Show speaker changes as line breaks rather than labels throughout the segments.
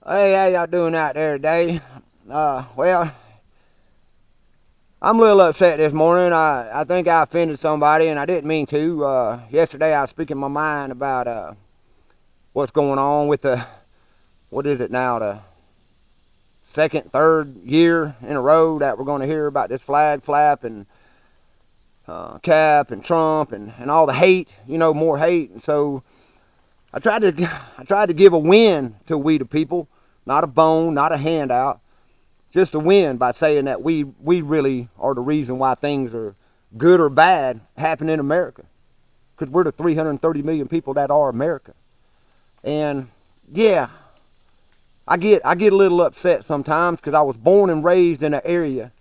Hey, how y'all doing out there today? Well, I'm a little upset this morning. I think I offended somebody, and I didn't mean to. Yesterday I was speaking my mind about what's going on with what is it now, the second, third year in a row that we're going to hear about this flag flap and Cap and Trump and all the hate, more hate. And so I tried to give a win to we the people, not a bone, not a handout. Just to win by saying that we really are the reason why things are good or bad happen in America. Because we're the 330 million people that are America. And yeah, I get a little upset sometimes because I was born and raised in an area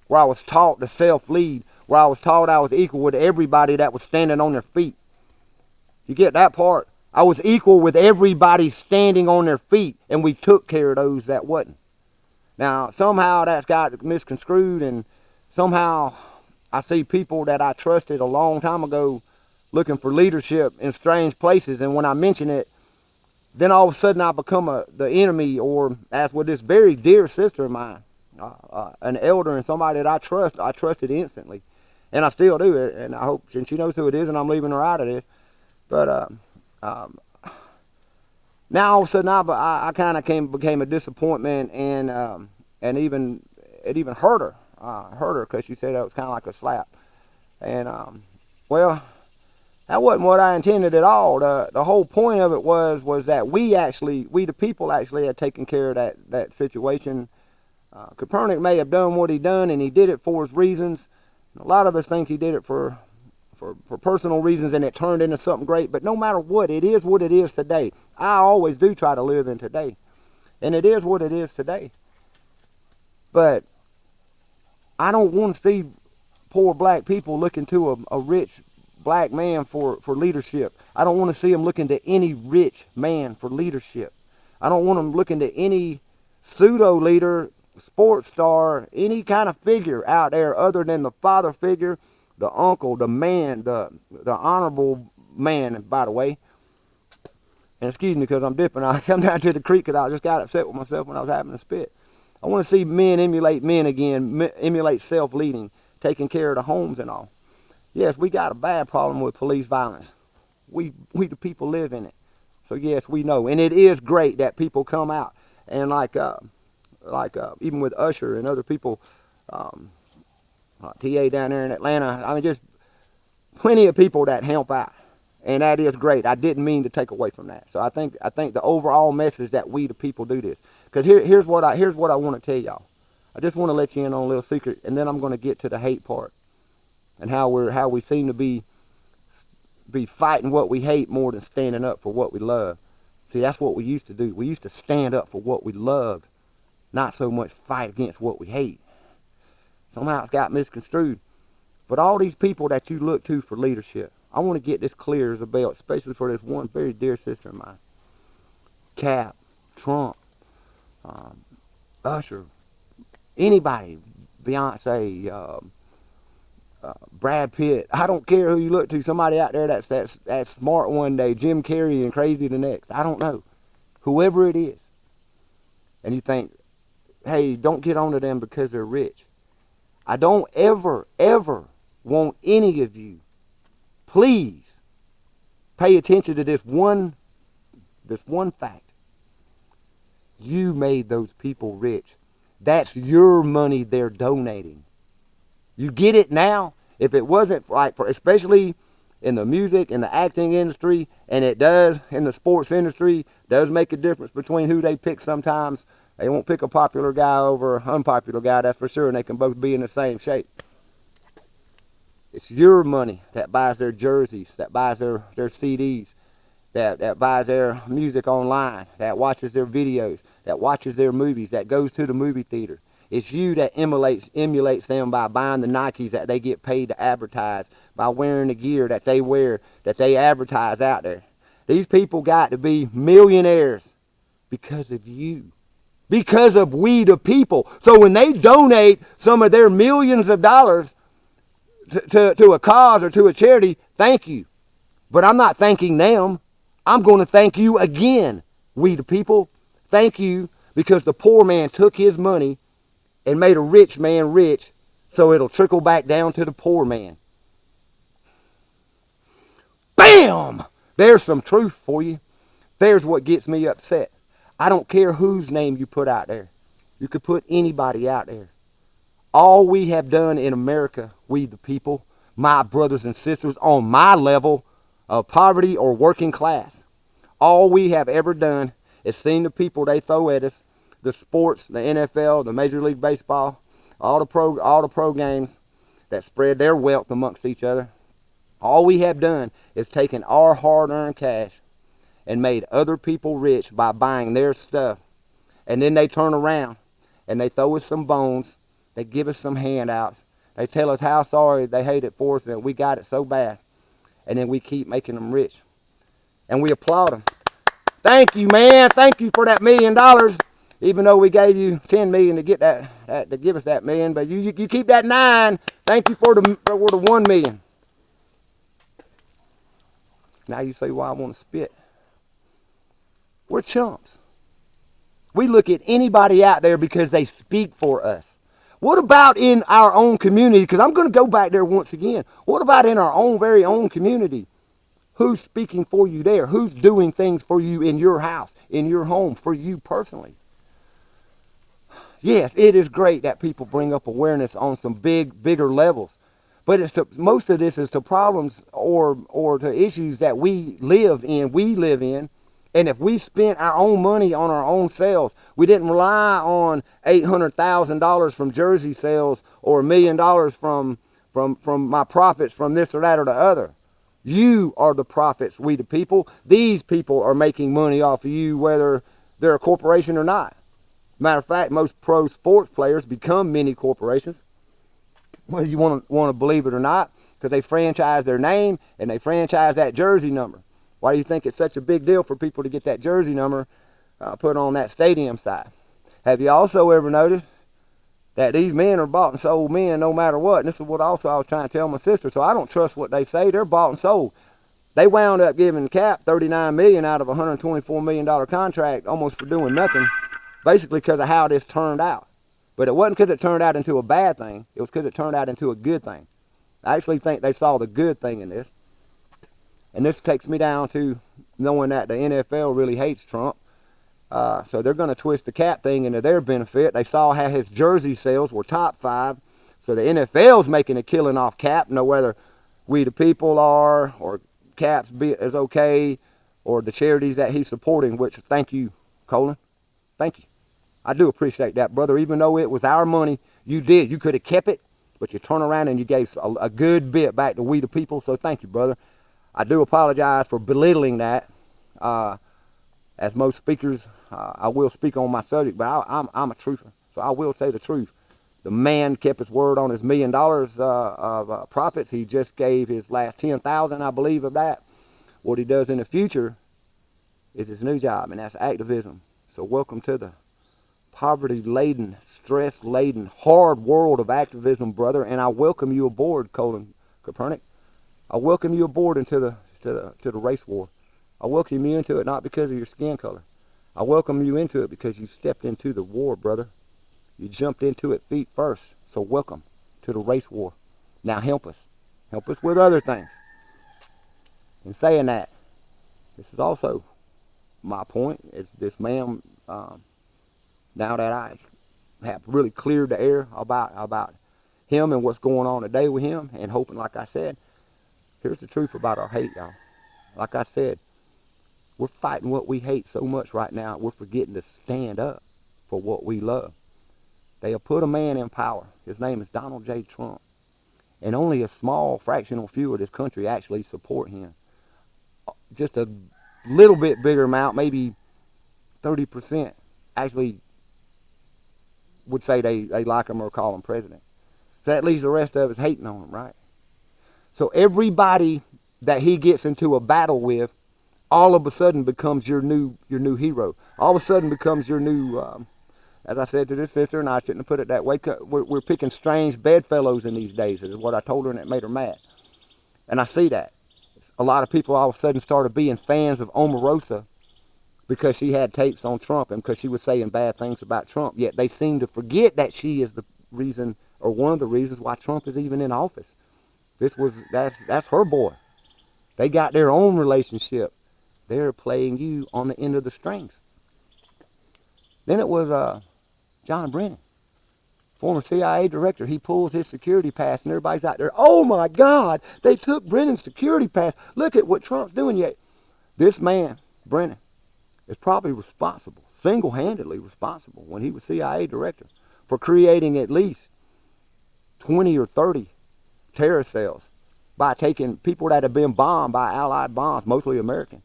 where I was taught to self-lead, where I was taught I was equal with everybody that was standing on their feet. You get that part? I was equal with everybody standing on their feet, and we took care of those that wasn't. Now, somehow that's got misconstrued, and somehow I see people that I trusted a long time ago looking for leadership in strange places, and when I mention it, then all of a sudden I become the enemy, or as with this very dear sister of mine, an elder and somebody that I trusted instantly, and I still do it, and I hope, and she knows who it is, and I'm leaving her out of this, but um, now all of a sudden I kind of became a disappointment, and even it even hurt her because she said it was kind of like a slap, and well, that wasn't what I intended at all. The whole point of it was that we the people actually had taken care of that situation. Copernic may have done what he done, and he did it for his reasons. A lot of us think he did it for personal reasons, and it turned into something great. But no matter what it is today. I always do try to live in today, and it is what it is today. But I don't want to see poor black people looking to a rich black man for leadership. I don't want to see them looking to any rich man for leadership. I don't want them looking to any pseudo leader, sports star, any kind of figure out there other than the father figure, the uncle, the man, the honorable man, by the way. And excuse me because I'm dipping. I come down to the creek because I just got upset with myself when I was having a spit. I want to see men emulate men again, emulate self-leading, taking care of the homes and all. Yes, we got a bad problem with police violence. We the people live in it. So yes, we know, and it is great that people come out and even with Usher and other people, um, TA down there in Atlanta. I mean, just plenty of people that help out, and that is great. I didn't mean to take away from that. So I think the overall message that we the people do this, because here's what I want to tell y'all. I just want to let you in on a little secret, and then I'm going to get to the hate part and how we seem to be fighting what we hate more than standing up for what we love. See, that's what we used to do. We used to stand up for what we loved, not so much fight against what we hate. Somehow it's got misconstrued. But all these people that you look to for leadership, I want to get this clear as a bell, especially for this one very dear sister of mine. Cap, Trump, um, Usher, anybody, Beyonce, Brad Pitt. I don't care who you look to. Somebody out there that's smart one day, Jim Carrey and crazy the next. I don't know. Whoever it is, and you think, hey, don't get onto them because they're rich. I don't ever want any of you, please, pay attention to this one fact. You made those people rich. That's your money they're donating. You get it now? If it wasn't like, especially in the music and the acting industry, and it does in the sports industry, does make a difference between who they pick sometimes. They won't pick a popular guy over an unpopular guy, that's for sure, and they can both be in the same shape. It's your money that buys their jerseys, that buys their CDs, that buys their music online, that watches their videos, that watches their movies, that goes to the movie theater. It's you that emulates them by buying the Nikes that they get paid to advertise, by wearing the gear that they wear, that they advertise out there. These people got to be millionaires because of you. Because of we the people. So when they donate some of their millions of dollars to a cause or to a charity, thank you. But I'm not thanking them. I'm going to thank you again, we the people. Thank you because the poor man took his money and made a rich man rich, so it'll trickle back down to the poor man. Bam! There's some truth for you. There's what gets me upset. I don't care whose name you put out there. You could put anybody out there. All we have done in America, we the people, my brothers and sisters on my level of poverty or working class, all we have ever done is seen the people they throw at us, the sports, the NFL, the Major League Baseball, all the pro games that spread their wealth amongst each other. All we have done is taken our hard-earned cash and made other people rich by buying their stuff. And then they turn around and they throw us some bones. They give us some handouts. They tell us how sorry they hate it for us that we got it so bad. And then we keep making them rich. And we applaud them. Thank you, man. Thank you for that $1 million. Even though we gave you $10 million to get to give us that $1 million, but you keep that 9. Thank you for the $1 million. Now you say, "Well, I want to spit." We're chumps. We look at anybody out there because they speak for us. What about in our own community? Because I'm going to go back there once again. What about in our own very own community? Who's speaking for you there? Who's doing things for you in your house, in your home, for you personally? Yes, it is great that people bring up awareness on some bigger levels. But most of this is to problems or to issues that we live in. And if we spent our own money on our own sales, we didn't rely on $800,000 from jersey sales or $1 million from my profits from this or that or the other. You are the profits, we the people. These people are making money off of you, whether they're a corporation or not. Matter of fact, most pro sports players become mini corporations, whether you want to believe it or not, because they franchise their name and they franchise that jersey number. Why do you think it's such a big deal for people to get that jersey number put on that stadium side? Have you also ever noticed that these men are bought and sold men no matter what? And this is what also I was trying to tell my sister. So I don't trust what they say. They're bought and sold. They wound up giving Cap $39 million out of a $124 million contract almost for doing nothing, basically because of how this turned out. But it wasn't because it turned out into a bad thing. It was because it turned out into a good thing. I actually think they saw the good thing in this. And this takes me down to knowing that the NFL really hates Trump. So they're going to twist the Cap thing into their benefit. They saw how his jersey sales were top 5. So the NFL's making a killing off Cap, no whether we the people are or Cap's is okay or the charities that he's supporting, which thank you, Colin. Thank you. I do appreciate that, brother. Even though it was our money, you did. You could have kept it, but you turned around and you gave a good bit back to we the people. So thank you, brother. I do apologize for belittling that. As most speakers, I will speak on my subject, but I'm a truther, so I will say the truth. The man kept his word on his $1 million of profits. He just gave his last $10,000, I believe, of that. What he does in the future is his new job, and that's activism. So welcome to the poverty-laden, stress-laden, hard world of activism, brother. And I welcome you aboard, Colin Kaepernick. I welcome you aboard into the race war. I welcome you into it not because of your skin color. I welcome you into it because you stepped into the war, brother. You jumped into it feet first. So welcome to the race war. Now help us. Help us with other things. In saying that, this is also my point. Is this man, now that I have really cleared the air about him and what's going on today with him, and hoping, like I said, here's the truth about our hate, y'all. Like I said, we're fighting what we hate so much right now, we're forgetting to stand up for what we love. They have put a man in power. His name is Donald J. Trump. And only a small fractional few of this country actually support him. Just a little bit bigger amount, maybe 30%, actually would say they like him or call him president. So that leaves the rest of us hating on him, right? So everybody that he gets into a battle with, all of a sudden becomes your new hero. All of a sudden becomes your new, as I said to this sister, and I shouldn't have put it that way, we're picking strange bedfellows in these days, is what I told her, and it made her mad. And I see that. A lot of people all of a sudden started being fans of Omarosa because she had tapes on Trump and because she was saying bad things about Trump. Yet they seem to forget that she is the reason, or one of the reasons, why Trump is even in office. That's her boy. They got their own relationship. They're playing you on the end of the strings. Then it was John Brennan, former CIA director. He pulls his security pass, and everybody's out there, oh my God, they took Brennan's security pass. Look at what Trump's doing. Yet this man, Brennan, is probably responsible, single-handedly responsible, when he was CIA director, for creating at least 20 or 30 terror cells by taking people that have been bombed by Allied bombs, mostly American,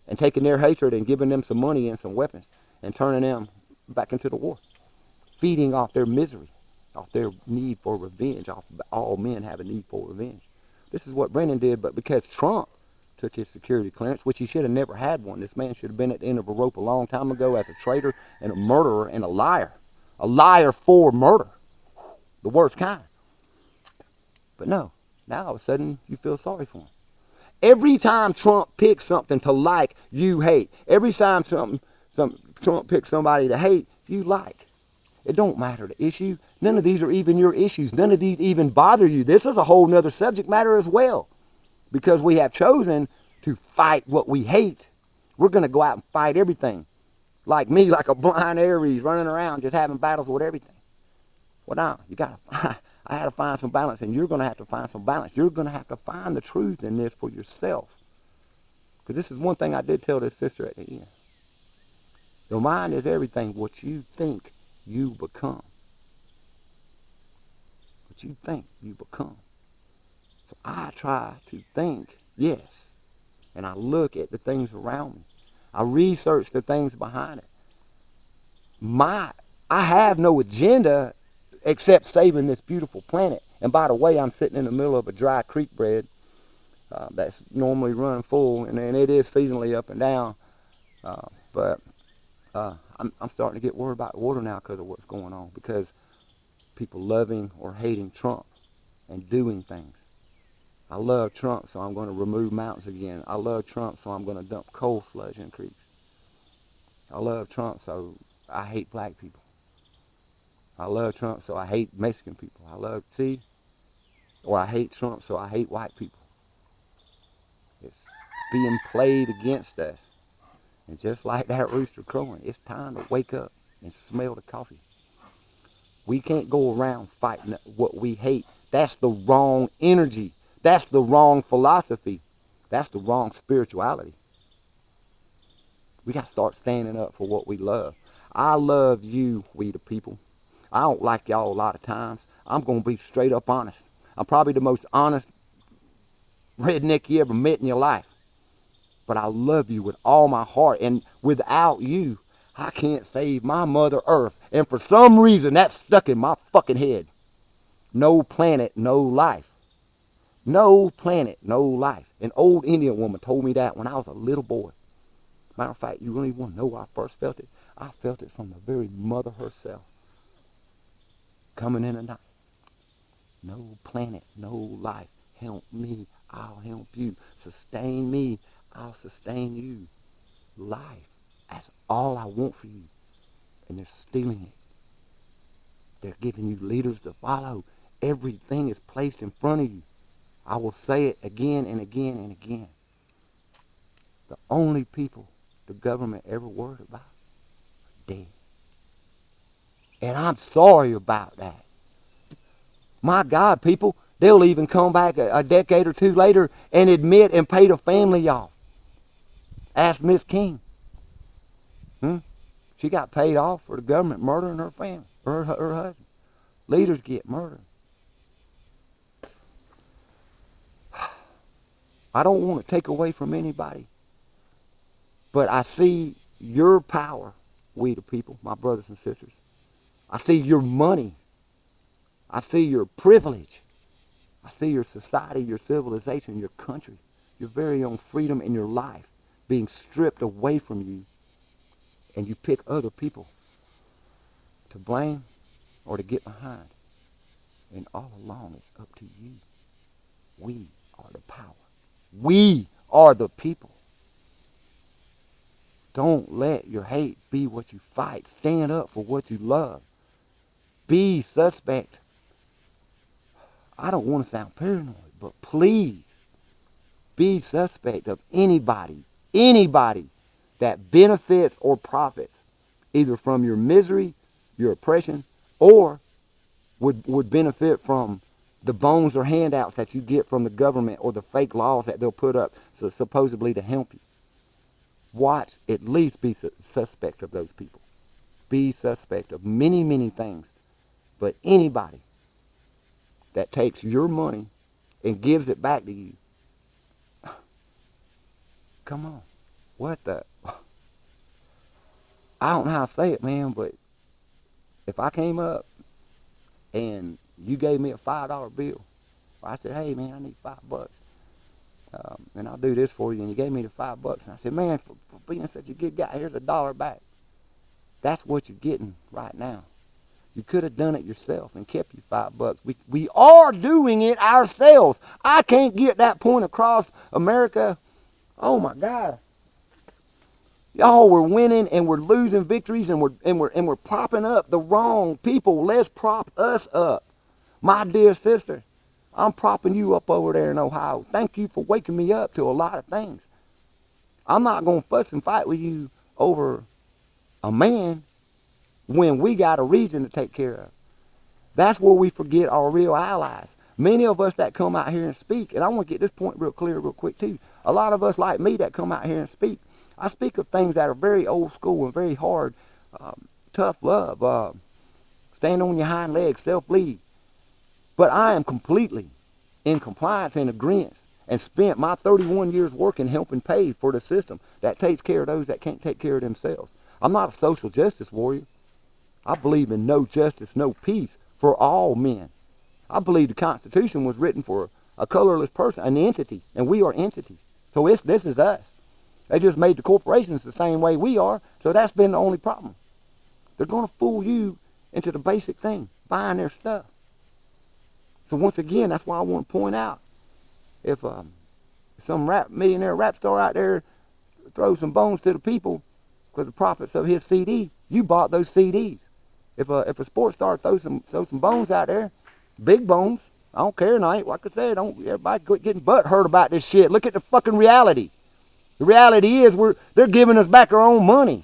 and taking their hatred and giving them some money and some weapons and turning them back into the war, feeding off their misery, off their need for revenge, off all men have a need for revenge. This is what Brennan did, but because Trump took his security clearance, which he should have never had one. This man should have been at the end of a rope a long time ago as a traitor and a murderer and a liar. A liar for murder. The worst kind. But no, now all of a sudden you feel sorry for him. Every time Trump picks something to like, you hate. Every time Trump picks somebody to hate, you like. It don't matter the issue. None of these are even your issues. None of these even bother you. This is a whole nother subject matter as well. Because we have chosen to fight what we hate. We're going to go out and fight everything. Like me, like a blind Aries running around just having battles with everything. Well, now, I had to find some balance, and you're going to have to find some balance. You're going to have to find the truth in this for yourself. Because this is one thing I did tell this sister at the end. Your mind is everything. What you think, you become. What you think, you become. So I try to think, yes, and I look at the things around me. I research the things behind it. I have no agenda except saving this beautiful planet. And by the way, I'm sitting in the middle of a dry creek bed that's normally running full, and it is seasonally up and down. But I'm starting to get worried about the water now because of what's going on. Because people loving or hating Trump and doing things. I love Trump, so I'm going to remove mountains again. I love Trump, so I'm going to dump coal sludge in creeks. I love Trump, so I hate black people. I love Trump, so I hate Mexican people. I hate Trump, so I hate white people. It's being played against us. And just like that rooster crowing, it's time to wake up and smell the coffee. We can't go around fighting what we hate. That's the wrong energy. That's the wrong philosophy. That's the wrong spirituality. We got to start standing up for what we love. I love you, we the people. I don't like y'all a lot of times. I'm going to be straight up honest. I'm probably the most honest redneck you ever met in your life. But I love you with all my heart. And without you, I can't save my Mother Earth. And for some reason, that's stuck in my fucking head. No planet, no life. No planet, no life. An old Indian woman told me that when I was a little boy. Matter of fact, you really want to know where I first felt it? I felt it from the very mother herself. Coming in the night. No planet, no life. Help me, I'll help you. Sustain me, I'll sustain you. Life. That's all I want for you. And they're stealing it. They're giving you leaders to follow. Everything is placed in front of you. I will say it again and again and again. The only people the government ever worried about are dead. And I'm sorry about that. My God, people, they'll even come back a decade or two later and admit and pay the family off. Ask Miss King. She got paid off for the government murdering her family, her husband. Leaders get murdered. I don't want to take away from anybody, but I see your power, we the people, my brothers and sisters. I see your money. I see your privilege. I see your society, your civilization, your country, your very own freedom in your life being stripped away from you, and you pick other people to blame or to get behind. And all along, it's up to you. We are the power. We are the people. Don't let your hate be what you fight. Stand up for what you love. Be suspect. I don't want to sound paranoid, but please be suspect of anybody that benefits or profits either from your misery, your oppression, or would benefit from the bones or handouts that you get from the government or the fake laws that they'll put up supposedly to help you. Watch, at least be suspect of those people. Be suspect of many, many things. But anybody that takes your money and gives it back to you, come on. What the? I don't know how to say it, man, but if I came up and you gave me a $5 bill, I said, hey, man, I need $5. And I'll do this for you. And you gave me the $5. And I said, man, for being such a good guy, here's $1 back. That's what you're getting right now. You could have done it yourself and kept your $5. We are doing it ourselves. I can't get that point across, America. Oh my God. Y'all, we're winning and we're losing victories and we're propping up the wrong people. Let's prop us up. My dear sister, I'm propping you up over there in Ohio. Thank you for waking me up to a lot of things. I'm not going to fuss and fight with you over a man when we got a reason to take care of. That's where we forget our real allies. Many of us that come out here and speak, and I want to get this point real clear real quick too. A lot of us like me that come out here and speak, I speak of things that are very old school and very hard, tough love, stand on your hind legs, self-lead. But I am completely in compliance and agreement and spent my 31 years working helping pay for the system that takes care of those that can't take care of themselves. I'm not a social justice warrior. I believe in no justice, no peace for all men. I believe the Constitution was written for a colorless person, an entity, and we are entities. So this is us. They just made the corporations the same way we are, so that's been the only problem. They're going to fool you into the basic thing, buying their stuff. So once again, that's why I want to point out, if some millionaire rap star out there throws some bones to the people because the profits of his CD, you bought those CDs. If a sports star throws some bones out there, big bones, I don't care tonight. Like I said, don't everybody quit getting butt hurt about this shit. Look at the fucking reality. The reality is they're giving us back our own money.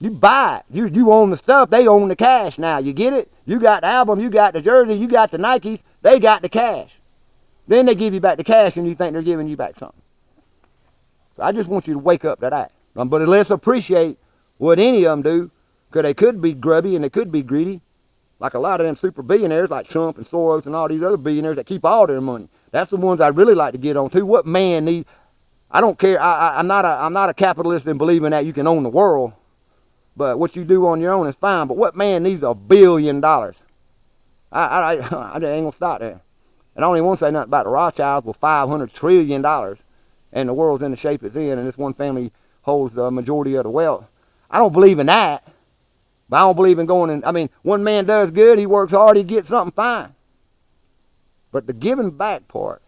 You buy it. You own the stuff. They own the cash now. You get it? You got the album. You got the jersey. You got the Nikes. They got the cash. Then they give you back the cash and you think they're giving you back something. So I just want you to wake up to that. But let's appreciate what any of them do, because they could be grubby and they could be greedy. Like a lot of them super billionaires like Trump and Soros and all these other billionaires that keep all their money. That's the ones I'd really like to get on to. What man needs... I don't care. I'm not a capitalist in believing that you can own the world. But what you do on your own is fine. But what man needs $1 billion? I ain't going to stop there. And I don't even want to say nothing about the Rothschilds with $500 trillion. And the world's in the shape it's in. And this one family holds the majority of the wealth. I don't believe in that. But I don't believe in going in. I mean, one man does good. He works hard. He gets something fine. But the giving back part,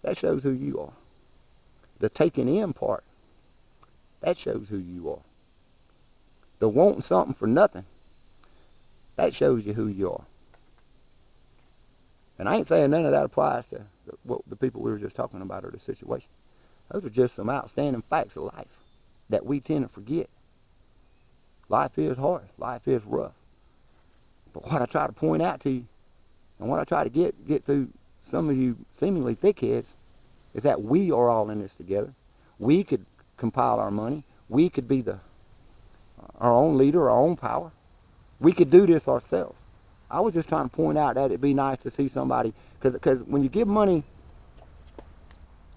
that shows who you are. The taking in part, that shows who you are. The wanting something for nothing, that shows you who you are. And I ain't saying none of that applies to the people we were just talking about or the situation. Those are just some outstanding facts of life that we tend to forget. Life is hard. Life is rough. But what I try to point out to you, and what I try to get through some of you seemingly thickheads, is that we are all in this together. We could compile our money. We could be our own leader, our own power. We could do this ourselves. I was just trying to point out that it'd be nice to see somebody, because when you give money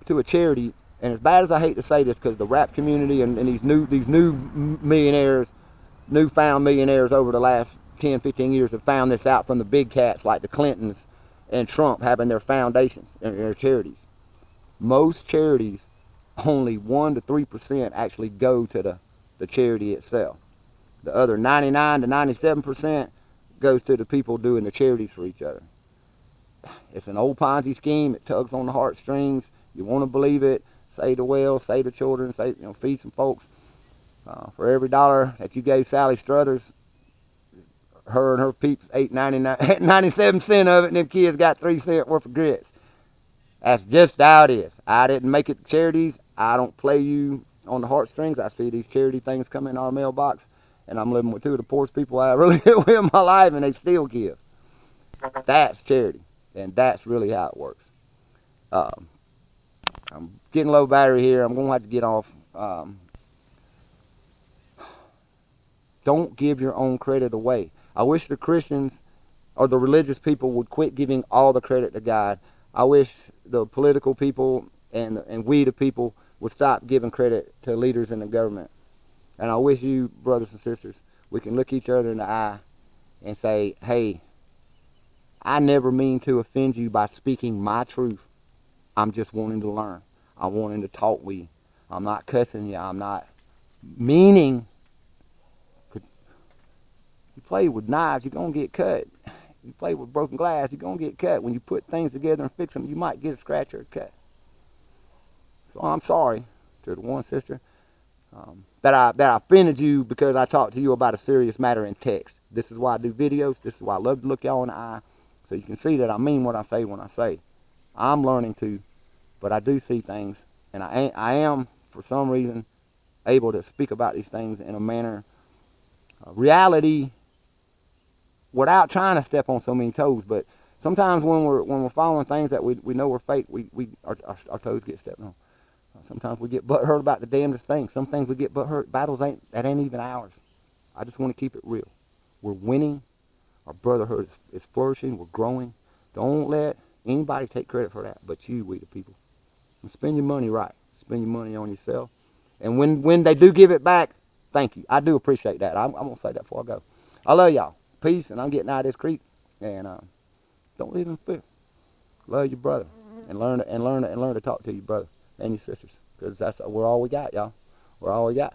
to a charity, and as bad as I hate to say this, because the rap community and these new millionaires, newfound millionaires over the last 10, 15 years have found this out from the big cats like the Clintons and Trump having their foundations and their charities. Most charities, only 1 to 3% actually go to the charity itself. The other 99 to 97% goes to the people doing the charities for each other. It's an old Ponzi scheme. It tugs on the heartstrings. You want to believe it. Save the well, save the children, save, feed some folks. For every dollar that you gave Sally Struthers, her and her peeps ate 97 cents of it, and them kids got 3 cents worth of grits. That's just how it is. I didn't make it charities. I don't play you on the heartstrings. I see these charity things come in our mailbox, and I'm living with two of the poorest people I ever lived with in my life, and they still give. That's charity, and that's really how it works. Um, I'm getting low battery here. I'm going to have to get off. Don't give your own credit away. I wish the Christians or the religious people would quit giving all the credit to God. I wish the political people and we the people would stop giving credit to leaders in the government. And I wish you, brothers and sisters, we can look each other in the eye and say, hey, I never mean to offend you by speaking my truth. I'm just wanting to learn. I'm wanting to talk with you. I'm not cussing you. I'm not meaning. You play with knives, you're going to get cut. You play with broken glass, you're going to get cut. When you put things together and fix them, you might get a scratch or a cut. So I'm sorry to the one sister that I offended you because I talked to you about a serious matter in text. This is why I do videos. This is why I love to look y'all in the eye so you can see that I mean what I say when I say. I'm learning too, but I do see things, and I am, for some reason, able to speak about these things in a manner, reality, without trying to step on so many toes. But sometimes when we're following things that we know are fake, our toes get stepped on. Sometimes we get butthurt about the damnedest things. Some things we get butthurt. Battles ain't even ours. I just want to keep it real. We're winning. Our brotherhood is flourishing. We're growing. Don't let anybody take credit for that but you, we the people. And spend your money right. Spend your money on yourself. And when they do give it back, thank you. I do appreciate that. I'm going to say that before I go. I love y'all. Peace, and I'm getting out of this creek. And don't live in fear. Love your brother, and learn to talk to your brother and your sisters, because we're all we got, y'all. We're all we got.